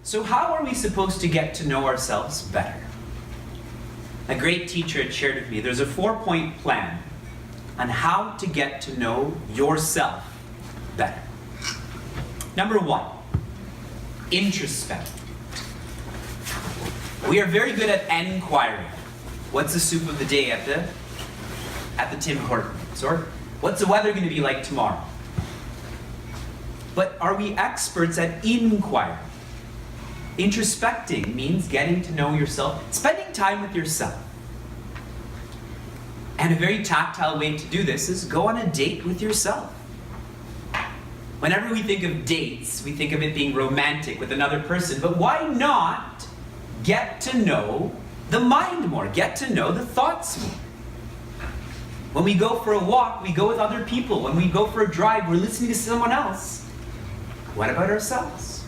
So how are we supposed to get to know ourselves better? A great teacher had shared with me, there's a 4-point plan on how to get to know yourself better. Number 1, introspect. We are very good at enquiring. What's the soup of the day at the Tim Hortons? Or what's the weather going to be like tomorrow? But are we experts at inquiring? Introspecting means getting to know yourself, spending time with yourself. And a very tactile way to do this is go on a date with yourself. Whenever we think of dates, we think of it being romantic with another person, but why not get to know the mind more, get to know the thoughts more? When we go for a walk, we go with other people. When we go for a drive, we're listening to someone else. What about ourselves?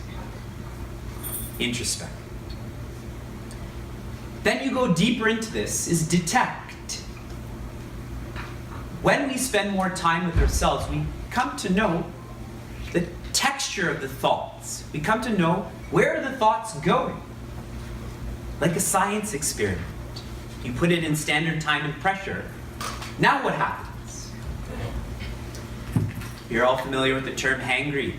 Introspect. Then you go deeper into this, is detect. When we spend more time with ourselves, we come to know the texture of the thoughts. We come to know where are the thoughts going. Like a science experiment. You put it in standard time and pressure. Now what happens? You're all familiar with the term hangry.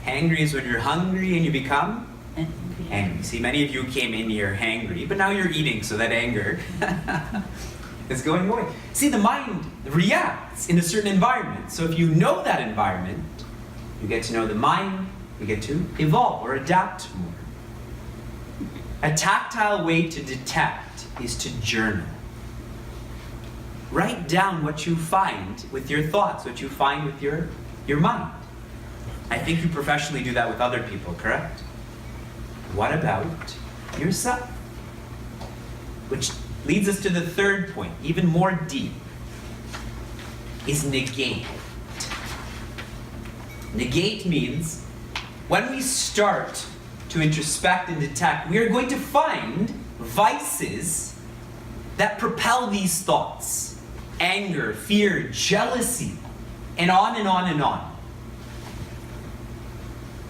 Hangry is when you're hungry and you become angry. See, many of you came in here hangry, but now you're eating, so that anger is going away. See, the mind reacts in a certain environment. So if you know that environment, you get to know the mind, you get to evolve or adapt more. A tactile way to detect is to journal. Write down what you find with your thoughts, what you find with your mind. I think you professionally do that with other people, correct? What about yourself? Which leads us to the third point, even more deep, is negate. Negate means when we start to introspect and detect, we are going to find vices that propel these thoughts. Anger, fear, jealousy, and on and on and on.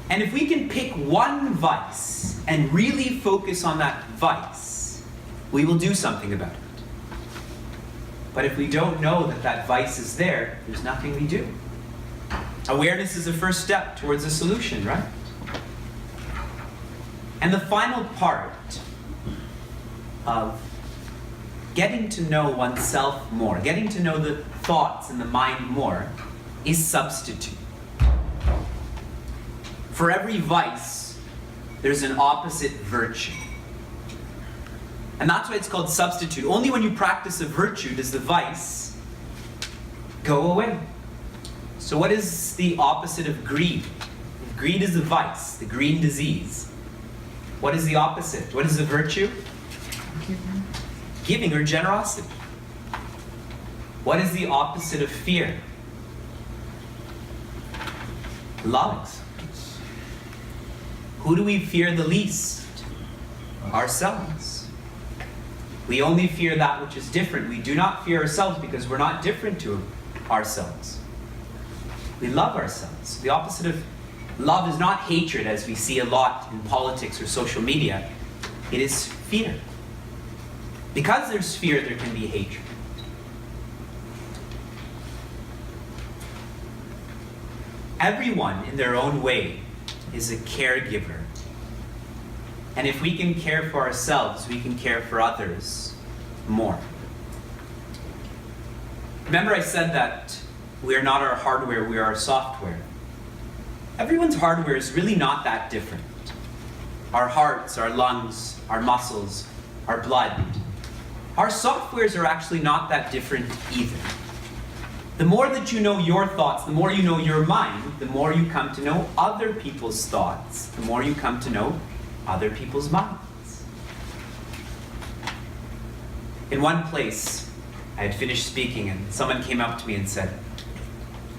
And if we can pick one vice and really focus on that vice, we will do something about it. But if we don't know that that vice is there, there's nothing we do. Awareness is the first step towards a solution, right? And the final part of getting to know oneself more, getting to know the thoughts and the mind more, is substitute. For every vice, there's an opposite virtue. And that's why it's called substitute. Only when you practice a virtue does the vice go away. So what is the opposite of greed? If greed is a vice, the green disease. What is the opposite? What is the virtue? Giving or generosity. What is the opposite of fear? Love. Who do we fear the least? Ourselves. We only fear that which is different. We do not fear ourselves because we're not different to ourselves. We love ourselves. The opposite of love is not hatred, as we see a lot in politics or social media. It is fear. Because there's fear, there can be hatred. Everyone, in their own way, is a caregiver. And if we can care for ourselves, we can care for others more. Remember I said that we are not our hardware, we are our software. Everyone's hardware is really not that different. Our hearts, our lungs, our muscles, our blood. Our softwares are actually not that different either. The more that you know your thoughts, the more you know your mind, the more you come to know other people's thoughts, the more you come to know other people's minds. In one place, I had finished speaking and someone came up to me and said,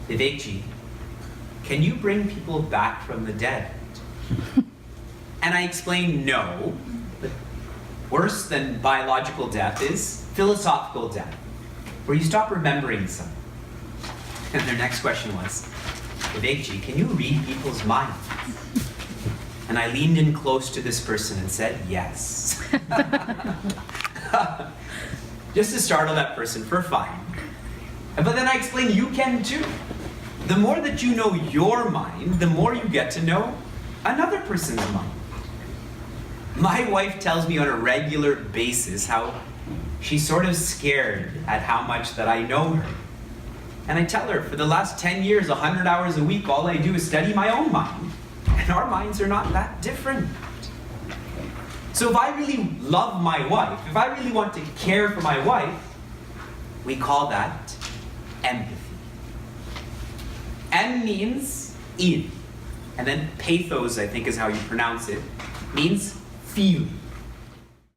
Vivekji, can you bring people back from the dead? And I explained no, but worse than biological death is philosophical death, where you stop remembering something. And their next question was, Vivekji, can you read people's minds? And I leaned in close to this person and said, yes. Just to startle that person for fun. But then I explained, you can too. The more that you know your mind, the more you get to know another person's mind. My wife tells me on a regular basis how she's sort of scared at how much that I know her. And I tell her, for the last 10 years, 100 hours a week, all I do is study my own mind. And our minds are not that different. So if I really love my wife, if I really want to care for my wife, we call that empathy. M means in. And then pathos, I think is how you pronounce it, means feeling.